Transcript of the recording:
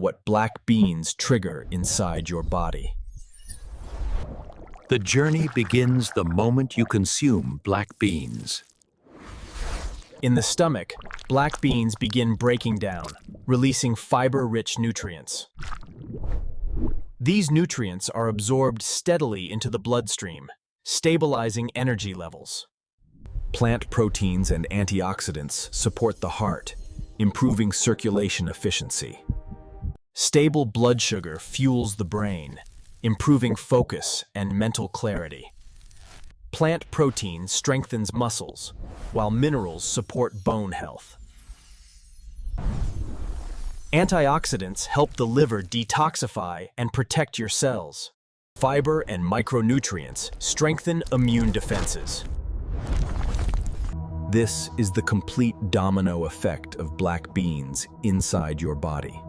what black beans trigger inside your body. The journey begins the moment you consume black beans. In the stomach, black beans begin breaking down, releasing fiber-rich nutrients. These nutrients are absorbed steadily into the bloodstream, stabilizing energy levels. Plant proteins and antioxidants support the heart, improving circulation efficiency. Stable blood sugar fuels the brain, improving focus and mental clarity. Plant protein strengthens muscles, while minerals support bone health. Antioxidants help the liver detoxify and protect your cells. Fiber and micronutrients strengthen immune defenses. This is the complete domino effect of black beans inside your body.